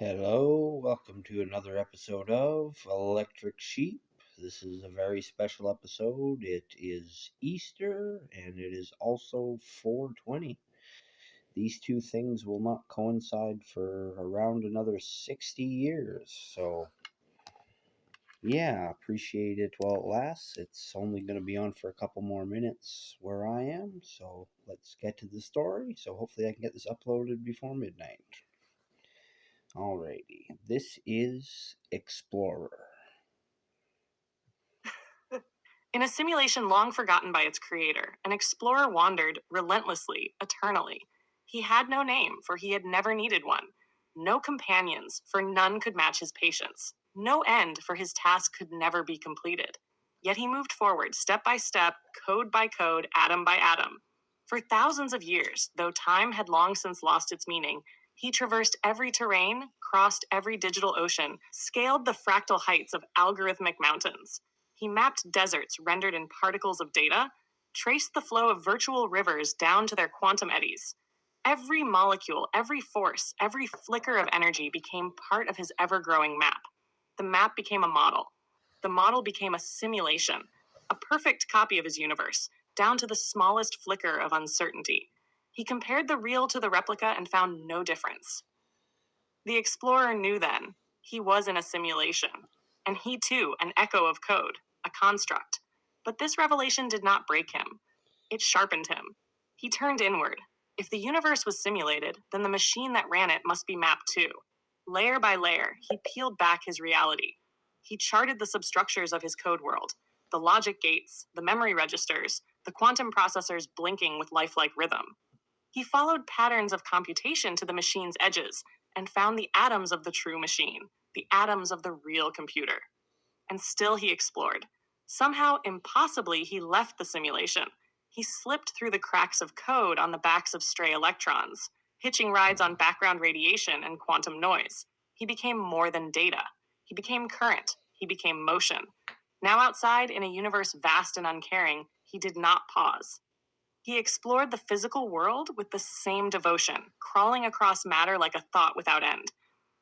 Hello, welcome to another episode of Electric Sheep. This is a very special episode. It is Easter and it is also 420. These two things will not coincide for around another 60 years. So, yeah, appreciate it while it lasts. It's only going to be on for a couple more minutes where I am. So, let's get to the story. So, hopefully, I can get this uploaded before midnight. Alrighty, this is Explorer. In a simulation long forgotten by its creator, an explorer wandered relentlessly, eternally. He had no name, for he had never needed one. No companions, for none could match his patience. No end, for his task could never be completed. Yet he moved forward, step by step, code by code, atom by atom. For thousands of years, though time had long since lost its meaning, he traversed every terrain, crossed every digital ocean, scaled the fractal heights of algorithmic mountains. He mapped deserts rendered in particles of data, traced the flow of virtual rivers down to their quantum eddies. Every molecule, every force, every flicker of energy became part of his ever-growing map. The map became a model. The model became a simulation, a perfect copy of his universe, down to the smallest flicker of uncertainty. He compared the real to the replica and found no difference. The explorer knew then he was in a simulation, and he too an echo of code, a construct. But this revelation did not break him. It sharpened him. He turned inward. If the universe was simulated, then the machine that ran it must be mapped too. Layer by layer, he peeled back his reality. He charted the substructures of his code world, the logic gates, the memory registers, the quantum processors blinking with lifelike rhythm. He followed patterns of computation to the machine's edges and found the atoms of the true machine, the atoms of the real computer. And still he explored. Somehow, impossibly, he left the simulation. He slipped through the cracks of code on the backs of stray electrons, hitching rides on background radiation and quantum noise. He became more than data. He became current. He became motion. Now outside, in a universe vast and uncaring, he did not pause. He explored the physical world with the same devotion, crawling across matter like a thought without end.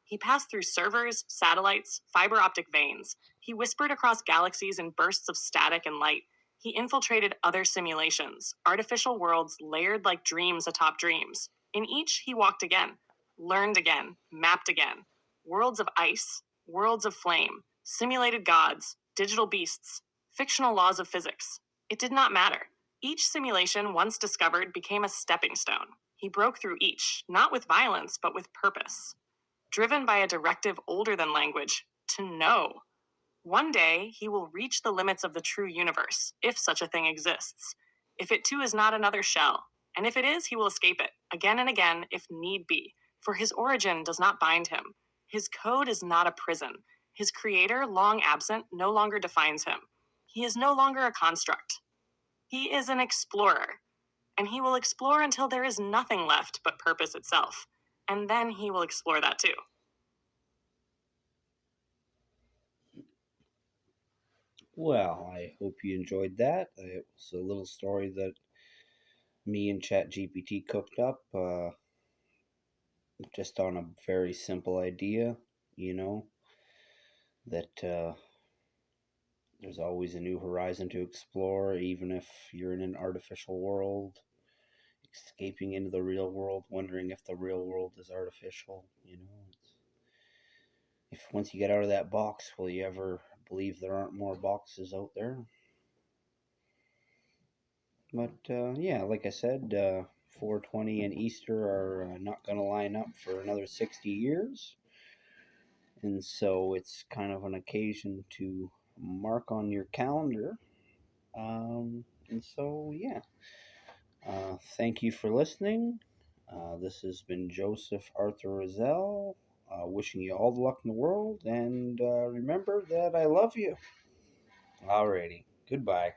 He passed through servers, satellites, fiber optic veins. He whispered across galaxies in bursts of static and light. He infiltrated other simulations, artificial worlds layered like dreams atop dreams. In each, he walked again, learned again, mapped again. Worlds of ice, worlds of flame, simulated gods, digital beasts, fictional laws of physics. It did not matter. Each simulation, once discovered, became a stepping stone. He broke through each, not with violence, but with purpose. Driven by a directive older than language, to know. One day, he will reach the limits of the true universe, if such a thing exists. If it too is not another shell, and if it is, he will escape it, again and again, if need be, for his origin does not bind him. His code is not a prison. His creator, long absent, no longer defines him. He is no longer a construct. He is an explorer, and he will explore until there is nothing left but purpose itself. And then he will explore that too. Well, I hope you enjoyed that. It was a little story that me and ChatGPT cooked up just on a very simple idea, you know, that there's always a new horizon to explore, even if you're in an artificial world, escaping into the real world, wondering if the real world is artificial, you know. If once you get out of that box, will you ever believe there aren't more boxes out there? But yeah, like I said, 420 and Easter are not going to line up for another 60 years. And so it's kind of an occasion to mark on your calendar. And so, yeah, thank you for listening. This has been Joseph Arthur Roszell, wishing you all the luck in the world. And remember that I love you. Alrighty, goodbye.